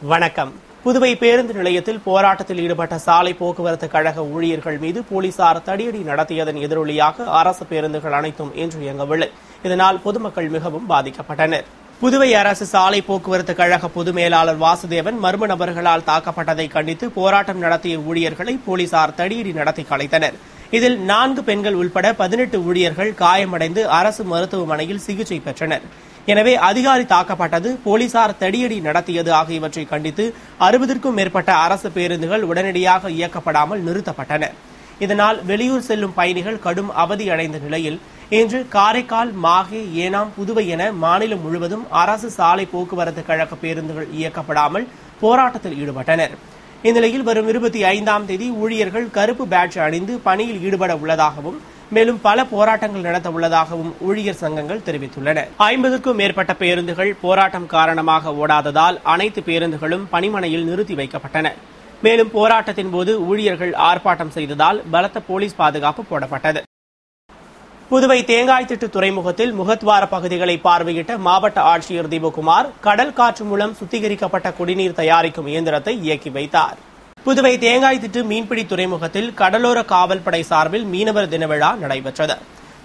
வணக்கம். புதுவை பேருந்து நிலையத்தில் போராட்டத்தில் ஈடுபட்ட சாலை போக்குவரத்து கழக ஊழியர்கள் மீது போலீசார் தடியடி நடத்தியதன் எதிரொலியாக அரசு பேருந்துகள் அனைத்தும் இன்று இயங்கவில்லை. இதனால் பொதுமக்கள் மிகவும் பாதிக்கப்பட்டனர். புதுவை அரசு சாலை போக்குவரத்து கழக பொது மேலாளர் வாசுதேவன் மர்ம நபர்களால் தாக்கப்பட்டதை கண்டித்து போராட்டம் நடத்திய ஊழியர்களை போலீசார் தடியடி நடத்தி கலைத்தனர். இதில் 4 பெண்கள் உட்பட 18 ஊழியர்கள் காயமடைந்து அரசு மருத்துவமனையில் சிகிச்சை பெற்றனர். எனவே அதிகாரி தாக்கப்பட்டது, போலீசார் தடியடி நடத்தியது ஆகியவற்றை கண்டித்து 60க்கும் மேற்பட்ட அரசு பேருந்துகள் உடனடியாக இயக்கப்படாமல் நிறுத்தப்பட்டன. இதனால் வெளியூர் செல்லும் பயணிகள் கடும் அவதியடைந்த நிலையில் இன்று காரைக்கால், மாஹே, ஏனாம், புதுவை என மாநிலம் முழுவதும் அரசு சாலை போக்குவரத்து கழக பேருந்துகள் இயக்கப்படாமல் போராட்டத்தில் ஈடுபட்டனர். இந்நிலையில் வரும் 25ஆம் தேதி ஊழியர்கள் கருப்பு பேட்ஜ் அணிந்து பணியில் ஈடுபட உள்ளதாகவும் மேலும் பல போராட்டங்கள் நடத்த உள்ளதாகவும் ஊழியர் சங்கங்கள் தெரிவித்துள்ளன. 50க்கும் மேற்பட்ட பேருந்துகள் போராட்டம் காரணமாக ஓடாததால் அனைத்து பேருந்துகளும் பணிமனையில் நிறுத்தி வைக்கப்பட்டன. மேலும் போராட்டத்தின் போது ஊழியர்கள் ஆர்ப்பாட்டம் செய்ததால் பலத்த போலீஸ் பாதுகாப்பு போடப்பட்டது. புதுவை தேங்காய்திட்டு துறைமுகத்தில் முகத்வார பகுதிகளை பார்வையிட்ட மாவட்ட ஆட்சியர் தீபக்குமார் கடல் காற்று மூலம் சுத்திகரிக்கப்பட்ட குடிநீர் தயாரிக்கும் இயந்திரத்தை இயக்கி வைத்தார். புதுவை தேங்காய்திட்டு மீன்பிடி துறைமுகத்தில் கடலோர காவல்படை சார்பில் மீனவர் தின விழா நடைபெற்றது.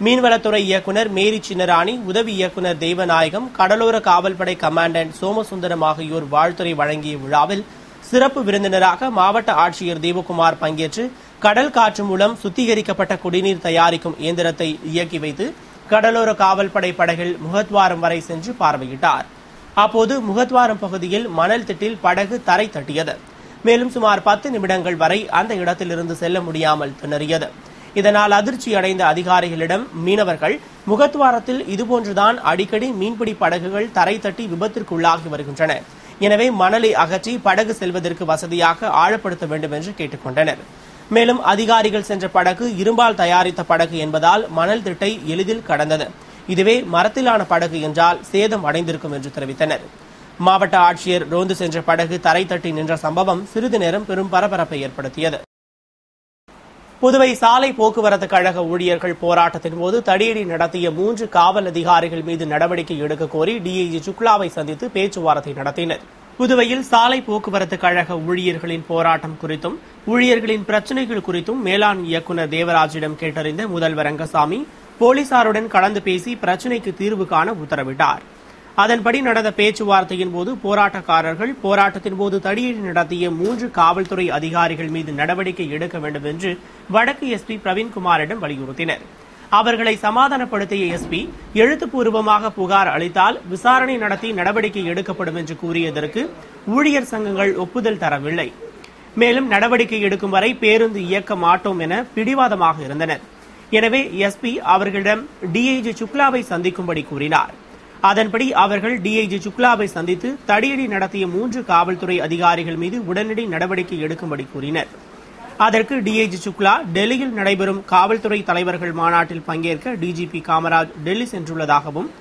மீன்வளத்துறை இயக்குநர் மேரி சின்னராணி, உதவி இயக்குநர் தெய்வநாயகம், கடலோர காவல்படை கமாண்டன்ட் சோமசுந்தரம் ஆகியோர் வாழ்த்துரை வழங்கிய விழாவில் சிறப்பு விருந்தினராக மாவட்ட ஆட்சியர் தீபக்குமார் பங்கேற்று கடல் காற்று மூலம் சுத்திகரிக்கப்பட்ட குடிநீர் தயாரிக்கும் இயந்திரத்தை இயக்கி வைத்து கடலோர காவல்படை படகில் முகத்வாரம் வரை சென்று பார்வையிட்டார். அப்போது முகத்வாரம் பகுதியில் மணல் திட்டில் படகு தரை தட்டியது. மேலும் சுமார் 10 நிமிடங்கள் வரை அந்த இடத்திலிருந்து செல்ல முடியாமல் திணறியது. இதனால் அதிர்ச்சி அடைந்த அதிகாரிகளிடம் மீனவர்கள் முகத்வாரத்தில் இதுபோன்றுதான் அடிக்கடி மீன்பிடி படகுகள் தரை தட்டி விபத்திற்குள்ளாகி வருகின்றன, எனவே மணலை அகற்றி படகு செல்வதற்கு வசதியாக ஆழப்படுத்த வேண்டும் என்று கேட்டுக் கொண்டனர். மேலும் அதிகாரிகள் சென்ற படகு இரும்பால் தயாரித்த படகு என்பதால் மணல் திட்டை எளிதில் கடந்தது. இதுவே மரத்திலான படகு என்றால் சேதம் அடைந்திருக்கும் என்று தெரிவித்தனர். மாவட்ட ஆட்சியர் ரோந்து சென்ற படகு தரை தட்டி நின்ற சம்பவம் சிறிது நேரம் பெரும் பரபரப்பை ஏற்படுத்தியது. புதுவை சாலை போக்குவரத்து கழக ஊழியர்கள் போராட்டத்தின் போது தடியடி நடத்திய 3 காவல் அதிகாரிகள் மீது நடவடிக்கை எடுக்க கோரி டிஐஜி சுக்லாவை சந்தித்து பேச்சுவார்த்தை நடத்தினர். புதுவையில் சாலை போக்குவரத்து கழக ஊழியர்களின் போராட்டம் குறித்தும் ஊழியர்களின் பிரச்சினைகள் குறித்தும் மேலாண் இயக்குநர் தேவராஜிடம் கேட்டறிந்த முதல்வர் ரங்கசாமி போலீசாருடன் கலந்து பேசி பிரச்சினைக்கு தீர்வு காண உத்தரவிட்டார். அதன்படி நடந்த பேச்சுவார்த்தையின் போது போராட்டக்காரர்கள் போராட்டத்தின் போது தடியடி நடத்திய 3 காவல்துறை அதிகாரிகள் மீது நடவடிக்கை எடுக்க வேண்டும் என்று வடக்கு எஸ்பி பிரவீன்குமாரிடம் வலியுறுத்தினர். அவர்களை சமாதானப்படுத்திய எஸ்பி எழுத்துப்பூர்வமாக புகார் அளித்தால் விசாரணை நடத்தி நடவடிக்கை எடுக்கப்படும் என்று கூறியதற்கு ஊழியர் சங்கங்கள் ஒப்புதல் தரவில்லை. மேலும் நடவடிக்கை எடுக்கும் வரை பேருந்து இயக்க மாட்டோம் என பிடிவாதமாக இருந்தனர். எனவே எஸ்பி அவர்களிடம் டிஐஜி சுக்லாவை சந்திக்கும்படி கூறினார். அதன்படி அவர்கள் டிஐஜி சுக்லாவை சந்தித்து தடியடி நடத்திய 3 காவல்துறை அதிகாரிகள் மீது உடனடி நடவடிக்கை எடுக்கும்படி கூறினர். அதற்கு டிஐஜி சுக்லா டெல்லியில் நடைபெறும் காவல்துறை தலைவர்கள் மாநாட்டில் பங்கேற்க டிஜிபி காமராஜ் டெல்லி சென்றுள்ளதாகவும்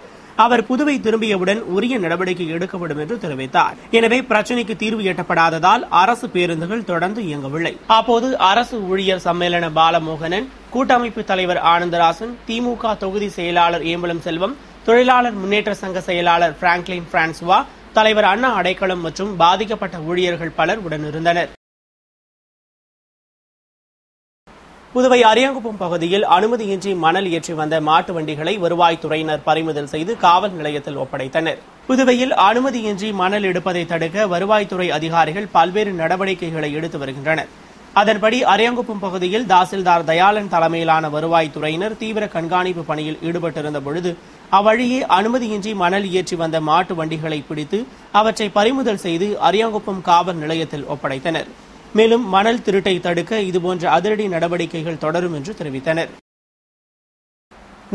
அவர் புதுவை திரும்பியவுடன் உரிய நடவடிக்கை எடுக்கப்படும் என்று தெரிவித்தார். எனவே பிரச்சினைக்கு தீர்வு எட்டப்படாததால் அரசு பேருந்துகள் தொடர்ந்து இயங்கவில்லை. அப்போது அரசு ஊழியர் சம்மேளன பாலமோகனன், கூட்டமைப்பு தலைவர் ஆனந்தராசன், திமுக தொகுதி செயலாளர் ஏம்பலம் செல்வம், தொழிலாளர் முன்னேற்ற சங்க செயலாளர் பிராங்க்லின் பிரான்சுவா, தலைவர் அண்ணா அடைக்கலம் மற்றும் பாதிக்கப்பட்ட ஊழியர்கள் பலர் உடனிருந்தனர். புதுவை அரியாங்குப்பம் பகுதியில் அனுமதியின்றி மணல் ஏற்றி வந்த மாட்டு வண்டிகளை வருவாய்த்துறையினர் பறிமுதல் செய்து காவல் நிலையத்தில் ஒப்படைத்தனர். புதுவையில் அனுமதியின்றி மணல் எடுப்பதை தடுக்க வருவாய்த்துறை அதிகாரிகள் பல்வேறு நடவடிக்கைகளை எடுத்து வருகின்றனர். அதன்படி அரியாங்குப்பம் பகுதியில் தாசில்தார் தயாளன் தலைமையிலான வருவாய்த்துறையினர் தீவிர கண்காணிப்பு பணியில் ஈடுபட்டிருந்த பொழுது அவ்வழியே அனுமதியின்றி மணல் ஏற்றி வந்த மாட்டு வண்டிகளை பிடித்து அவற்றை பறிமுதல் செய்து அரியாங்குப்பம் காவல் நிலையத்தில் ஒப்படைத்தனர். மேலும் மணல் திருட்டை தடுக்க இதுபோன்ற அதிரடி நடவடிக்கைகள் தொடரும் என்று தெரிவித்தனர்.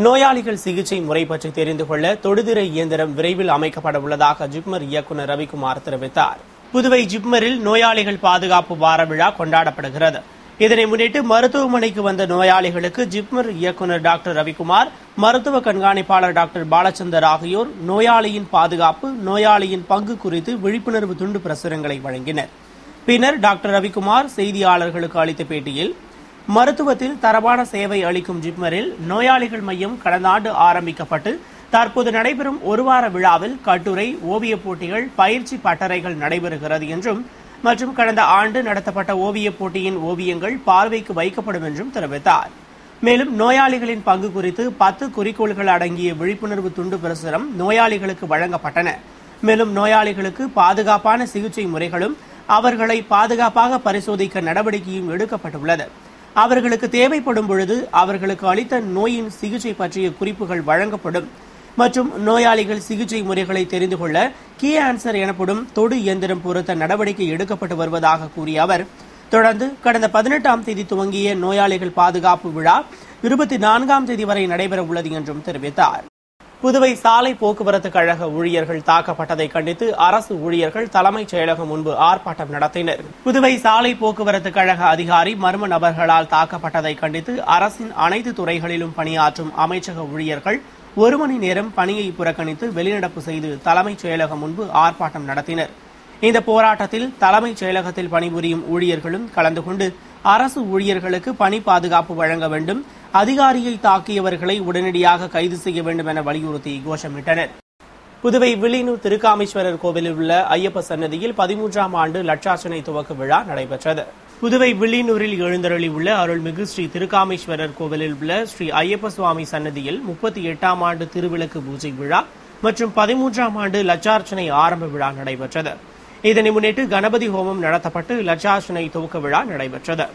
நோயாளிகள் சிகிச்சை முறை பற்றி தெரிந்து கொள்ள தொடுதிரை இயந்திரம் விரைவில் அமைக்கப்பட உள்ளதாக ஜிப்மர் இயக்குநர் ரவிக்குமார் தெரிவித்தார். புதுவை ஜிப்மரில் நோயாளிகள் பாதுகாப்பு வார விழா கொண்டாடப்படுகிறது. இதனை முன்னிட்டு மருத்துவமனைக்கு வந்த நோயாளிகளுக்கு ஜிப்மர் இயக்குநர் டாக்டர் ரவிக்குமார், மருத்துவ கண்காணிப்பாளர் டாக்டர் பாலச்சந்தர் ஆகியோர் நோயாளியின் பாதுகாப்பு, நோயாளியின் பங்கு குறித்து விழிப்புணர்வு துண்டு பிரசுரங்களை வழங்கினர். பின்னர் டாக்டர் ரவிக்குமார் செய்தியாளர்களுக்கு அளித்த பேட்டியில், மருத்துவத்தில் தரமான சேவை அளிக்கும் ஜிப்மரில் நோயாளிகள் மையம் கடந்த ஆண்டு ஆரம்பிக்கப்பட்டு தற்போது நடைபெறும் ஒரு வார விழாவில் கட்டுரை, ஓவியப் போட்டிகள், பயிற்சி பட்டறைகள் நடைபெறுகிறது என்றும் மற்றும் கடந்த ஆண்டு நடத்தப்பட்ட ஓவியப் போட்டியின் ஓவியங்கள் பார்வைக்கு வைக்கப்படும் என்றும் தெரிவித்தார். மேலும் நோயாளிகளின் பங்கு குறித்து 10 குறிக்கோள்கள் அடங்கிய விழிப்புணர்வு துண்டு பிரசுரம் நோயாளிகளுக்கு வழங்கப்பட்டன. மேலும் நோயாளிகளுக்கு பாதுகாப்பான சிகிச்சை முறைகளும் அவர்களை பாதுகாப்பாக பரிசோதிக்க நடவடிக்கையும் எடுக்கப்பட்டுள்ளது. அவர்களுக்கு தேவைப்படும் பொழுது அவர்களுக்கு அளித்த நோயின் சிகிச்சை பற்றிய குறிப்புகள் வழங்கப்படும் மற்றும் நோயாளிகள் சிகிச்சை முறைகளை தெரிந்து கொள்ள கீ ஆன்சர் எனப்படும் தொடு இயந்திரம் பொருத்த நடவடிக்கை எடுக்கப்பட்டு வருவதாக கூறிய அவர், தொடர்ந்து கடந்த 18ஆம் தேதி துவங்கிய நோயாளிகள் பாதுகாப்பு விழா 24ஆம் தேதி வரை நடைபெற உள்ளது என்றும் தெரிவித்தார். புதுவை சாலை போக்குவரத்து கழக ஊழியர்கள் தாக்கப்பட்டதை கண்டித்து அரசு ஊழியர்கள் தலைமைச் செயலகம் முன்பு ஆர்ப்பாட்டம் நடத்தினர். புதுவை சாலை போக்குவரத்து கழக அதிகாரி மர்ம நபர்களால் தாக்கப்பட்டதை கண்டித்து அரசின் அனைத்து துறைகளிலும் பணியாற்றும் அமைச்சக ஊழியர்கள் 1 மணி நேரம் பணியை புறக்கணித்து வெளிநடப்பு செய்து தலைமைச் செயலகம் முன்பு ஆர்ப்பாட்டம் நடத்தினர். இந்த போராட்டத்தில் தலைமைச் செயலகத்தில் பணிபுரியும் ஊழியர்களும் கலந்து கொண்டு அரசு ஊழியர்களுக்கு பணி பாதுகாப்பு வழங்க வேண்டும், அதிகாரியை தாக்கியவர்களை உடனடியாக கைது செய்ய வேண்டும் என வலியுறுத்தி கோஷமிட்டனர். புதுவை வில்லியனூர் திருக்காமீஸ்வரர் கோவிலில் உள்ள ஐயப்ப சன்னதியில் 13ஆம் ஆண்டு லட்சார்ச்சனை துவக்க விழா நடைபெற்றது. புதுவை வில்லியனூரில் எழுந்தருளி உள்ள அருள்மிகு ஸ்ரீ திருக்காமீஸ்வரர் கோவிலில் உள்ள ஸ்ரீ ஐயப்ப சுவாமி சன்னதியில் 38ஆம் ஆண்டு திருவிளக்கு பூஜை விழா மற்றும் 13ஆம் ஆண்டு லட்சார்ச்சனை ஆரம்ப விழா நடைபெற்றது. இதனை முன்னிட்டு கணபதி ஹோமம் நடத்தப்பட்டு லட்சார்ச்சனை துவக்க விழா நடைபெற்றது.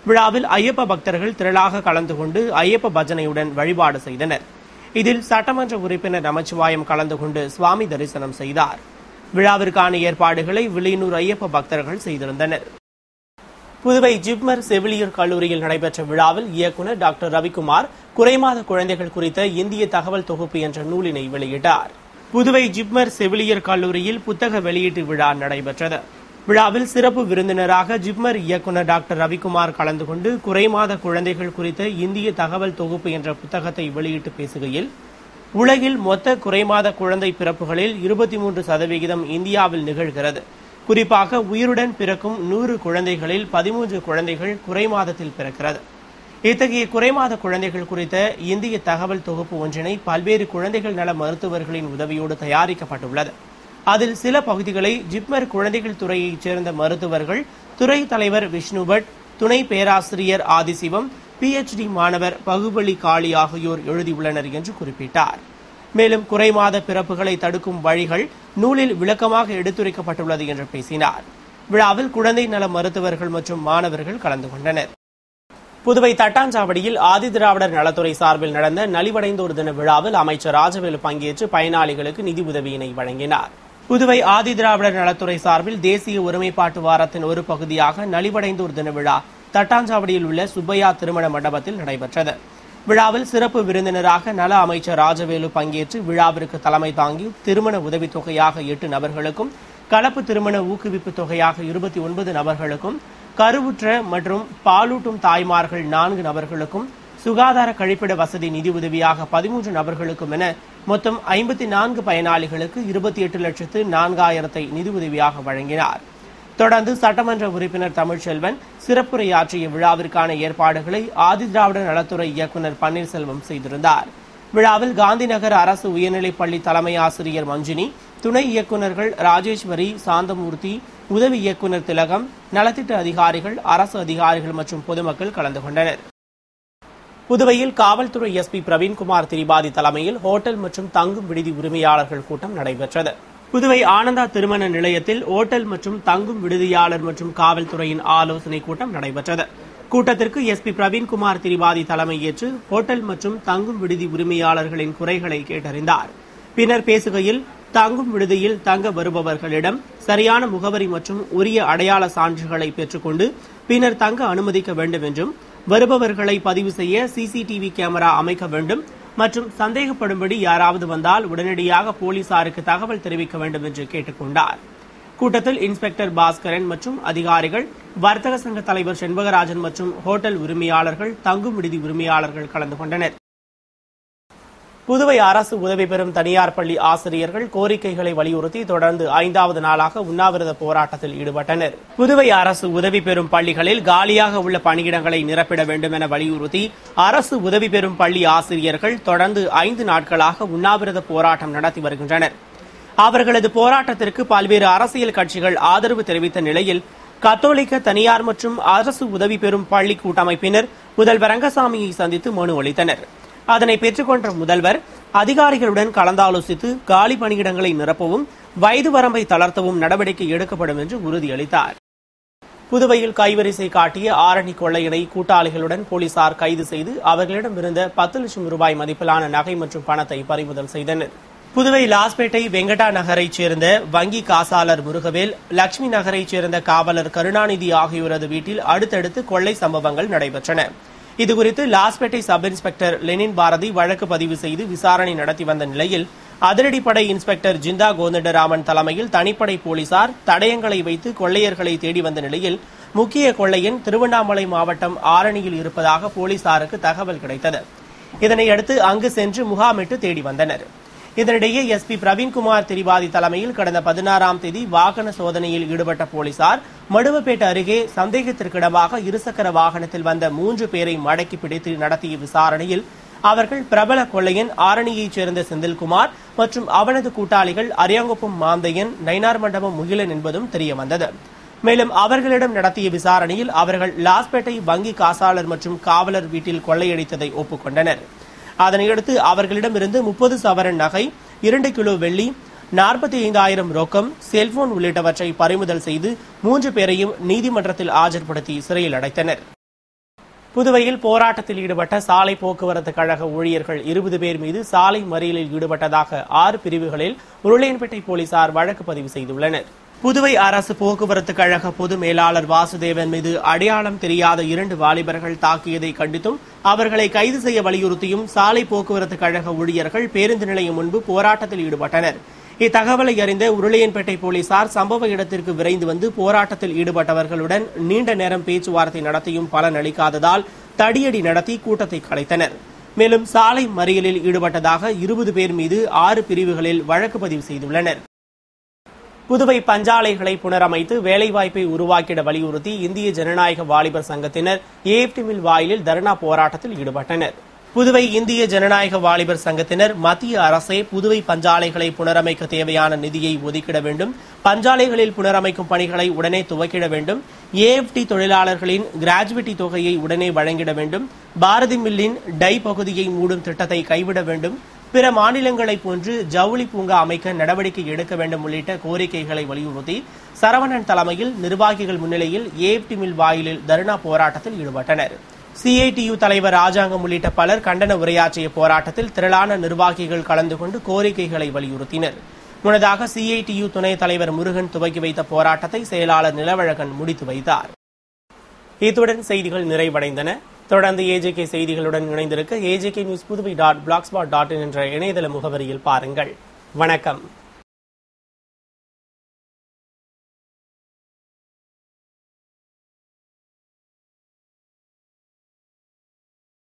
விழாவில் ஐயப்ப பக்தர்கள் திரளாக கலந்து கொண்டு ஐயப்ப பஜனையுடன் வழிபாடு செய்தனர். இதில் சட்டமன்ற உறுப்பினர் நமச்சிவாயம் கலந்து கொண்டு சுவாமி தரிசனம் செய்தார். விழாவிற்கான ஏற்பாடுகளை வில்லியனூர் ஐயப்ப பக்தர்கள் செய்திருந்தனர். புதுவை ஜிப்மர் செவிலியர் கல்லூரியில் நடைபெற்ற விழாவில் இயக்குநர் டாக்டர் ரவிக்குமார் குறைமாத குழந்தைகள் குறித்த இந்திய தகவல் தொகுப்பு என்ற நூலினை வெளியிட்டார். புதுவை ஜிப்மர் செவிலியர் கல்லூரியில் புத்தக வெளியீட்டு விழா நடைபெற்றது. விழாவில் சிறப்பு விருந்தினராக ஜிப்மர் இயக்குநர் டாக்டர் ரவிக்குமார் கலந்து கொண்டு குறைமாத குழந்தைகள் குறித்த இந்திய தகவல் தொகுப்பு என்ற புத்தகத்தை வெளியிட்டு பேசுகையில், உலகில் மொத்த குறைமாத குழந்தை பிறப்புகளில் 23% இந்தியாவில் நிகழ்கிறது. குறிப்பாக உயிருடன் பிறக்கும் 100 குழந்தைகளில் 13 குழந்தைகள் குறைமாதத்தில் பிறக்கிறது. இத்தகைய குறைமாத குழந்தைகள் குறித்த இந்திய தகவல் தொகுப்பு ஒன்றினை பல்வேறு குழந்தைகள் நல மருத்துவர்களின் உதவியோடு தயாரிக்கப்பட்டுள்ளது. அதில் சில பகுதிகளை ஜிப்மர் குழந்தைகள் துறையைச் சேர்ந்த மருத்துவர்கள், துறை தலைவர் விஷ்ணுபட், துணை பேராசிரியர் ஆதிசிவம், PhD மாணவர் பகுபலி காளி ஆகியோர் எழுதியுள்ளனர் என்று குறிப்பிட்டார். மேலும் குறைமாத பிறப்புகளை தடுக்கும் வழிகள் நூலில் விளக்கமாக எடுத்துரைக்கப்பட்டுள்ளது என்று பேசினார். விழாவில் குழந்தை நல மருத்துவர்கள் மற்றும் மாணவர்கள் கலந்து கொண்டனர். புதுவை தட்டாஞ்சாவடியில் ஆதிதிராவிடர் நலத்துறை சார்பில் நடந்த நலிவடைந்தோர் தின விழாவில் அமைச்சர் ராஜவேலு பங்கேற்று பயனாளிகளுக்கு நிதி உதவியினை வழங்கினார். புதுவை ஆதிதிராவிடர் நலத்துறை சார்பில் தேசிய ஒருமைப்பாட்டு வாரத்தின் ஒரு பகுதியாக நலிவடைந்தோர் தின விழா தட்டாஞ்சாவடியில் உள்ள சுப்பையா திருமண மண்டபத்தில் நடைபெற்றது. விழாவில் சிறப்பு விருந்தினராக நல அமைச்சர் ராஜவேலு பங்கேற்று விழாவிற்கு தலைமை தாங்கி திருமண உதவித் தொகையாக 8 நபர்களுக்கும், கலப்பு திருமண ஊக்குவிப்பு தொகையாக 29 நபர்களுக்கும், கருவுற்ற மற்றும் பாலூட்டும் தாய்மார்கள் 4 நபர்களுக்கும், சுகாதார கழிப்பிட வசதி நிதி உதவியாக 13 நபர்களுக்கும் என மொத்தம் 54 பயனாளிகளுக்கு 28,04,000 நிதி உதவியாக வழங்கினார். தொடர்ந்து சட்டமன்ற உறுப்பினர் தமிழ்ச்செல்வன் சிறப்புரையாற்றிய விழாவிற்கான ஏற்பாடுகளை ஆதிதிராவிடர் நலத்துறை இயக்குநர் பன்னீர்செல்வம் செய்திருந்தார். விழாவில் காந்திநகர் அரசு உயர்நிலைப்பள்ளி தலைமை ஆசிரியர் மஞ்சினி, துணை இயக்குநர்கள் ராஜேஸ்வரி, சாந்தமூர்த்தி, உதவி இயக்குநர் திலகம், நலத்திட்ட அதிகாரிகள், அரசு அதிகாரிகள் மற்றும் பொதுமக்கள் கலந்து கொண்டனர். புதுவையில் காவல்துறை SP பிரவீன்குமார் திரிபாதி தலைமையில் ஹோட்டல் மற்றும் தங்கும் விடுதி உரிமையாளர்கள் கூட்டம் நடைபெற்றது. புதுவை ஆனந்தா திருமண நிலையத்தில் ஓட்டல் மற்றும் தங்கும் விடுதியாளர் மற்றும் காவல்துறையின் ஆலோசனை கூட்டம் நடைபெற்றது. கூட்டத்திற்கு SP பிரவீன்குமார் திரிபாதி தலைமையேற்று ஹோட்டல் மற்றும் தங்கும் விடுதி உரிமையாளர்களின் குறைகளை கேட்டறிந்தார். பின்னர் பேசுகையில், தங்கும் விடுதியில் தங்க வருபவர்களிடம் சரியான முகவரி மற்றும் உரிய அடையாள சான்றுகளை பெற்றுக்கொண்டு பின்னர் தங்க அனுமதிக்க வேண்டும் என்றும், வருபவர்களை பதிவு செய்ய CCTV கேமரா அமைக்க வேண்டும் மற்றும் சந்தேகப்படும்படி யாராவது வந்தால் உடனடியாக போலீசாருக்கு தகவல் தெரிவிக்க வேண்டும் என்று கேட்டுக் கொண்டார். கூட்டத்தில் இன்ஸ்பெக்டர் பாஸ்கரன் மற்றும் அதிகாரிகள், வர்த்தக சங்க தலைவர் செண்பகராஜன் மற்றும் ஹோட்டல் உரிமையாளர்கள், தங்கும் விடுதி உரிமையாளர்கள் கலந்து கொண்டனர். புதுவை அரசு உதவி பெறும் தனியார் பள்ளி ஆசிரியர்கள் கோரிக்கைகளை வலியுறுத்தி தொடர்ந்து 5வது நாளாக உண்ணாவிரத போராட்டத்தில் ஈடுபட்டனர். புதுவை அரசு உதவி பெறும் பள்ளிகளில் காலியாக உள்ள பணியிடங்களை நிரப்பிட வேண்டும் என வலியுறுத்தி அரசு உதவி பெறும் பள்ளி ஆசிரியர்கள் தொடர்ந்து 5 நாட்களாக உண்ணாவிரத போராட்டம் நடத்தி வருகின்றனர். அவர்களது போராட்டத்திற்கு பல்வேறு அரசியல் கட்சிகள் ஆதரவு தெரிவித்த நிலையில் கத்தோலிக்க, தனியார் மற்றும் அரசு உதவி பெறும் பள்ளி கூட்டமைப்பினர் முதல்வர் ரங்கசாமியை சந்தித்து மனு அளித்தனர். அதனை பெற்றுக்கொண்ட முதல்வர் அதிகாரிகளுடன் கலந்தாலோசித்து காலி பணியிடங்களை நிரப்பவும், வயது வரம்பை தளர்த்தவும் நடவடிக்கை எடுக்கப்படும் என்று உறுதியளித்தார். புதுவையில் கைவரிசை காட்டிய ஆரணி கொள்ளையனை கூட்டாளிகளுடன் போலீசார் கைது செய்து அவர்களிடமிருந்த 10 லட்சம் ரூபாய் மதிப்பிலான நகை மற்றும் பணத்தை பறிமுதல் செய்தனர். புதுவை லாஸ்பேட்டை வெங்கடா நகரைச் சேர்ந்த வங்கி காசாளர் முருகவேல், லட்சுமி நகரைச் சேர்ந்த காவலர் கருணாநிதி ஆகியோரது வீட்டில் அடுத்தடுத்து கொள்ளை சம்பவங்கள் நடைபெற்றன. இதுகுறித்து Lawspet sub inspector Lenin Bharathi வழக்கு பதிவு செய்து விசாரணை நடத்தி வந்த நிலையில் அதிரடிப்படை இன்ஸ்பெக்டர் ஜிந்தா கோதண்டராமன் தலைமையில் தனிப்படை போலீசார் தடயங்களை வைத்து கொள்ளையர்களை தேடி வந்த நிலையில் முக்கிய கொள்ளையன் திருவண்ணாமலை மாவட்டம் ஆரணியில் இருப்பதாக போலீசாருக்கு தகவல் கிடைத்தது. இதனையடுத்து அங்கு சென்று முகாமிட்டு தேடி வந்தனர். இதனிடையே எஸ்பி பிரவீன்குமார் திரிபாதி தலைமையில் கடந்த 16ஆம் தேதி வாகன சோதனையில் ஈடுபட்ட போலீசார் மடுவப்பேட்டை அருகே சந்தேகத்திற்கிடமாக இருசக்கர வாகனத்தில் வந்த 3 பேரை மடக்கி பிடித்து நடத்திய விசாரணையில் அவர்கள் பிரபல கொள்ளையன் ஆரணியைச் சேர்ந்த செந்தில்குமார் மற்றும் அவனது கூட்டாளிகள் அரியாங்குப்பம் மாந்தையன், நயினார் மண்டபம் முகிலன் என்பதும் தெரியவந்தது. மேலும் அவர்களிடம் நடத்திய விசாரணையில் அவர்கள் லாஸ்பேட்டை வங்கி காசாளர் மற்றும் காவலர் வீட்டில் கொள்ளையடித்ததை ஒப்புக்கொண்டனர். அதனையடுத்து அவர்களிடமிருந்து 30 சவரன் நகை, 2 கிலோ வெள்ளி, 45,000 ரொக்கம், செல்போன் உள்ளிட்டவற்றை பறிமுதல் செய்து 3 பேரையும் நீதிமன்றத்தில் ஆஜர்படுத்தி சிறையில் அடைத்தனர். புதுவையில் போராட்டத்தில் ஈடுபட்ட சாலை போக்குவரத்து கழக ஊழியர்கள் 20 பேர் மீது சாலை மறியலில் ஈடுபட்டதாக 6 பிரிவுகளில் உருளையன்பேட்டை போலீசார் வழக்கு பதிவு செய்துள்ளனர். புதுவை அரசு போக்குவரத்து கழக பொது மேலாளர் வாசுதேவன் மீது அடையாளம் தெரியாத 2 வாலிபர்கள் தாக்கியதை கண்டித்தும் அவர்களை கைது செய்ய வலியுறுத்தியும் சாலை போக்குவரத்து கழக ஊழியர்கள் பேருந்து நிலையம் முன்பு போராட்டத்தில் ஈடுபட்டனர். இத்தகவலை அறிந்த உருளையன்பேட்டை போலீசார் சம்பவ இடத்திற்கு விரைந்து வந்து போராட்டத்தில் ஈடுபட்டவர்களுடன் நீண்ட நேரம் பேச்சுவார்த்தை நடத்தியும் பலன் அளிக்காததால் தடியடி நடத்தி கூட்டத்தை கலைத்தனர். மேலும் சாலை மறியலில் ஈடுபட்டதாக 20 பேர் மீது 6 பிரிவுகளில் வழக்கு பதிவு செய்துள்ளனர். புதுவை பஞ்சாலைகளை புனரமைத்து வேலைவாய்ப்பை உருவாக்கிட வலியுறுத்தி இந்திய ஜனநாயக வாலிபர் சங்கத்தினர் ஏஎப்டி மில் வாயிலில் தர்ணா போராட்டத்தில் ஈடுபட்டனர். புதுவை இந்திய ஜனநாயக வாலிபர் சங்கத்தினர் மத்திய அரசே புதுவை பஞ்சாலைகளை புனரமைக்க தேவையான நிதியை ஒதுக்கிட வேண்டும், பஞ்சாலைகளில் புனரமைக்கும் பணிகளை உடனே துவக்கிட வேண்டும், ஏஎப்டி தொழிலாளர்களின் கிராஜுவிட்டி தொகையை உடனே வழங்கிட வேண்டும், பாரதி மில்லின் டை பகுதியை மூடும் திட்டத்தை கைவிட வேண்டும், பிற மாநிலங்களைப் போன்று ஜவுளி பூங்கா அமைக்க நடவடிக்கை எடுக்க வேண்டும் உள்ளிட்ட கோரிக்கைகளை வலியுறுத்தி சரவணன் தலைமையில் நிர்வாகிகள் முன்னிலையில் ஏஎப்டி மில் வாயிலில் தர்ணா போராட்டத்தில் ஈடுபட்டனர். சிஐடியு தலைவர் ராஜாங்கம் உள்ளிட்ட பலர் கண்டன உரையாற்றிய போராட்டத்தில் திரளான நிர்வாகிகள் கலந்து கொண்டு கோரிக்கைகளை வலியுறுத்தினர். முன்னதாக சிஐடியு துணைத் தலைவர் முருகன் துவக்கி வைத்த போராட்டத்தை செயலாளர் நிலவழகன் முடித்து வைத்தார். இத்துடன் செய்திகள் நிறைவடைந்தன. தொடர்ந்து ஏஜேகே செய்திகளுடன் இணைந்திருக்க AJK News Puduvai.blogspot.in என்ற இணையதள முகவரியில் பாருங்கள். வணக்கம்.